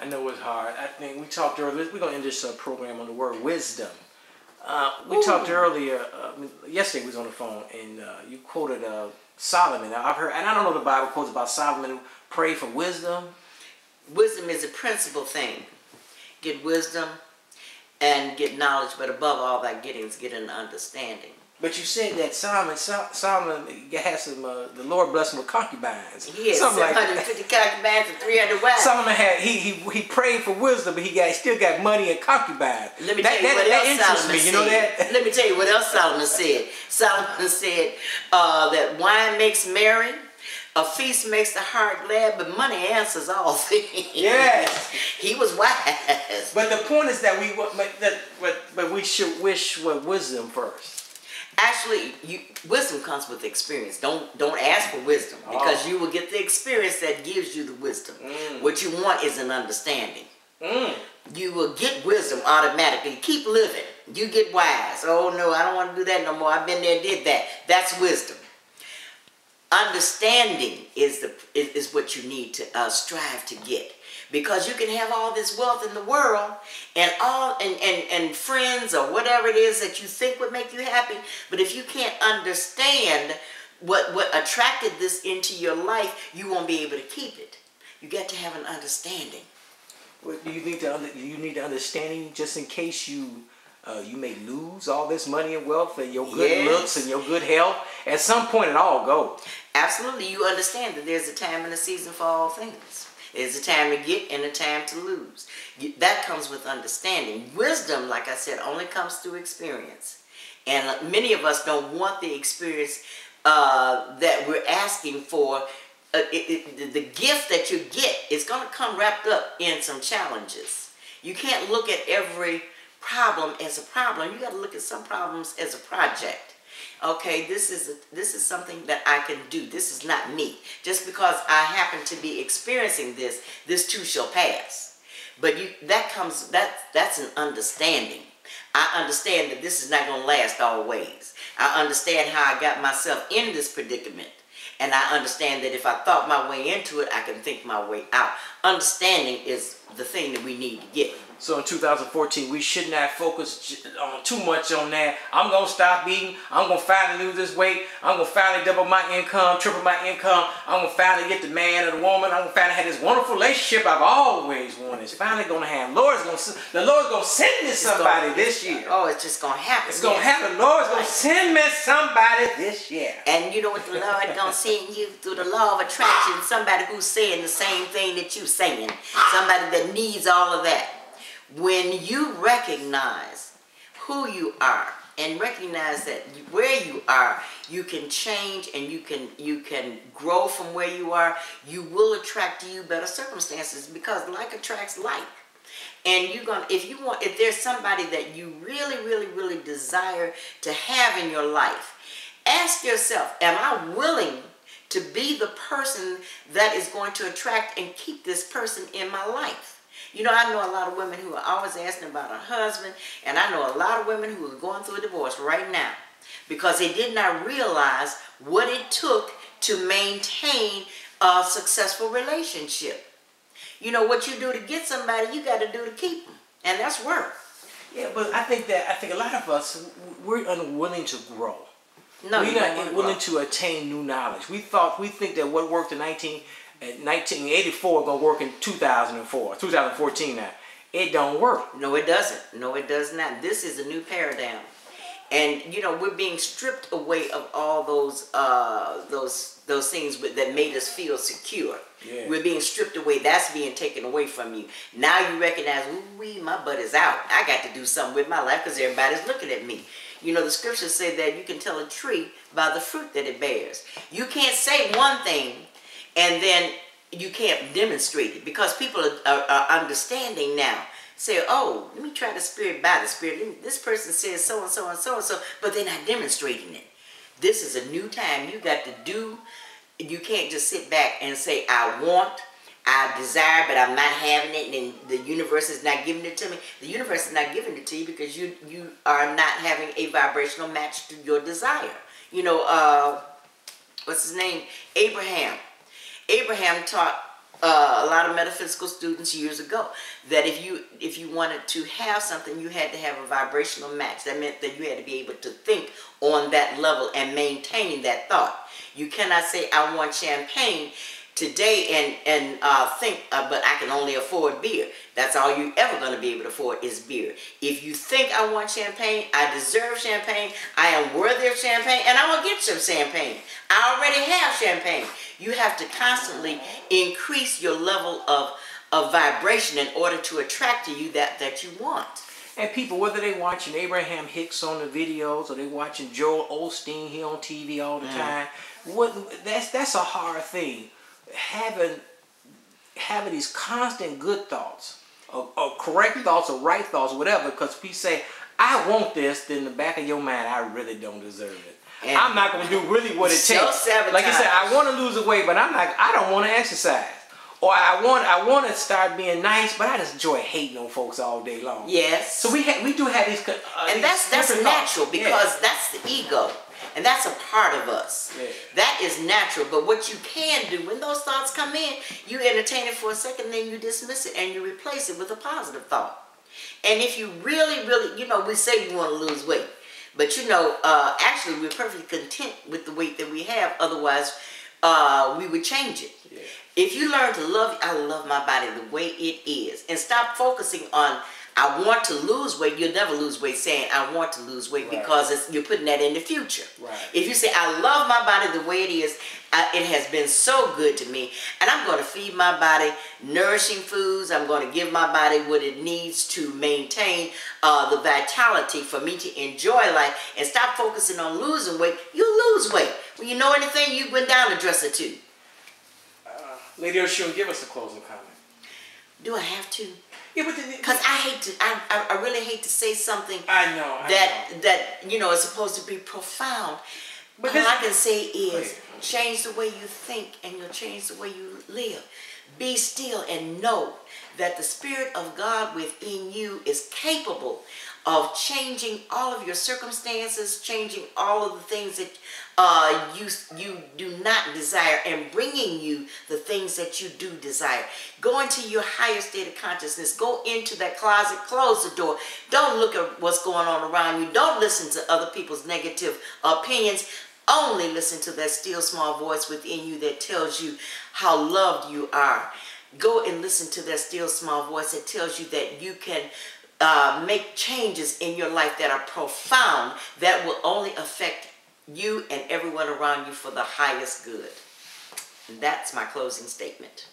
I know it's hard. I think we talked earlier. We're going to end this program on the word wisdom. We talked earlier, yesterday we was on the phone, and you quoted Solomon. I've heard, and I don't know the Bible quotes about Solomon who prayed for wisdom. Wisdom is a principal thing. Get wisdom and get knowledge, but above all that getting is get an understanding. But you said that Solomon has some, the Lord blessed him with concubines. He had 750 concubines and 300 wives. Solomon had, he prayed for wisdom, but he still got money and concubines. Let me tell you what else Solomon said. You know that? Let me tell you what else Solomon said. Solomon said that wine makes merry, a feast makes the heart glad, but money answers all things. Yes. He was wise. But the point is that we should wish with wisdom first. Actually, wisdom comes with experience. Don't ask for wisdom, because you will get the experience that gives you the wisdom. What you want is an understanding. You will get wisdom automatically. Keep living. You get wise. Oh no, I don't want to do that no more. I've been there, did that. That's wisdom. Understanding is what you need to strive to get. Because you can have all this wealth in the world and friends or whatever it is that you think would make you happy, but if you can't understand what attracted this into your life, you won't be able to keep it. You got to have an understanding. Well, you need understanding just in case you may lose all this money and wealth and your good looks and your good health. At some point, it all goes. Absolutely, you understand that there's a time and a season for all things. There's a time to get and a time to lose. That comes with understanding. Wisdom, like I said, only comes through experience. And many of us don't want the experience that we're asking for. The gift that you get is going to come wrapped up in some challenges. You can't look at every problem as a problem. You got to look at some problems as a project. Okay, this is something that I can do. This is not me. Just because I happen to be experiencing this too shall pass. But that's an understanding. I understand that this is not going to last always. I understand how I got myself in this predicament. And I understand that if I thought my way into it, I can think my way out. Understanding is the thing that we need to get. So in 2014, we should not focus too much on that. I'm going to stop eating. I'm going to finally lose this weight. I'm going to finally double my income, triple my income. I'm going to finally get the man or the woman. I'm going to finally have this wonderful relationship I've always wanted. It's finally going to happen. The Lord's going to send me somebody this year. Oh, it's just going to happen. It's going to happen. The Lord's going to send me somebody this year. And you know what the Lord going to send you through the law of attraction? Somebody who's saying the same thing that you're saying. Somebody that needs all of that. When you recognize who you are and recognize that where you are, you can change and you can grow from where you are, you will attract to you better circumstances, because like attracts like. And if there's somebody that you really desire to have in your life, ask yourself, am I willing to be the person that is going to attract and keep this person in my life? You know, I know a lot of women who are always asking about a husband, and I know a lot of women who are going through a divorce right now because they did not realize what it took to maintain a successful relationship. You know, what you do to get somebody, you got to do to keep them, and that's work. Yeah, but I think a lot of us, we're unwilling to grow. No, we're not willing to attain new knowledge. We think that what worked in 1984 gonna work in 2014 now. It don't work. No, it doesn't. No, it does not. This is a new paradigm. And you know, we're being stripped away of all those things that made us feel secure. Yeah. We're being stripped away. That's being taken away from you. Now you recognize, ooh, my butt is out. I got to do something with my life because everybody's looking at me. You know, the scriptures say that you can tell a tree by the fruit that it bears. You can't say one thing and then you can't demonstrate it, because people are understanding now. Say, oh, let me try the spirit by the spirit. This person says so and so and so and so, but they're not demonstrating it. This is a new time. You got to do. You can't just sit back and say, I want, I desire, but I'm not having it, and the universe is not giving it to me. The universe is not giving it to you because you are not having a vibrational match to your desire. You know, what's his name? Abraham. Abraham taught a lot of metaphysical students years ago, that if you wanted to have something, you had to have a vibrational match. That meant that you had to be able to think on that level and maintain that thought. You cannot say, I want champagne today and think, but I can only afford beer. That's all you're ever going to be able to afford is beer. If you think I want champagne, I deserve champagne, I am worthy of champagne, and I will get some champagne. I already have champagne. You have to constantly increase your level of vibration in order to attract to you that you want. And people, whether they watching Abraham Hicks on the videos or they watching Joel Osteen here on TV all the time, that's a hard thing. Having these constant good thoughts, or correct thoughts, or right thoughts, whatever. Because if you say, "I want this," then in the back of your mind, I really don't deserve it. And I'm not going to do really what it takes. Like you said, I want to lose the weight, but I don't want to exercise. Or I want to start being nice, but I just enjoy hating on folks all day long. Yes. So we do have these and that's natural, because that's the ego, and that's a part of us. Yeah. That is natural. But what you can do when those thoughts come in, you entertain it for a second, then you dismiss it and you replace it with a positive thought. And if you really, we say we want to lose weight, but actually we're perfectly content with the weight that we have. Otherwise, we would change it. Yeah. If you learn to I love my body the way it is, and stop focusing on, I want to lose weight. You'll never lose weight saying, I want to lose weight, because you're putting that in the future. Right. If you say, I love my body the way it is, it has been so good to me, and I'm going to feed my body nourishing foods. I'm going to give my body what it needs to maintain the vitality for me to enjoy life, and stop focusing on losing weight. You'll lose weight. When you know anything, you went down a dress or two. Lady Oshun, give us a closing comment. Do I have to? Yeah, but because I really hate to say something that is supposed to be profound. But all I can say is, change the way you think, and you'll change the way you live. Be still and know that the Spirit of God within you is capable of changing all of your circumstances, changing all of the things that you do not desire, and bringing you the things that you do desire. Go into your higher state of consciousness. Go into that closet, close the door. Don't look at what's going on around you. Don't listen to other people's negative opinions. Only listen to that still small voice within you that tells you how loved you are. Go and listen to that still small voice that tells you that you can make changes in your life that are profound, that will only affect you and everyone around you for the highest good. And that's my closing statement.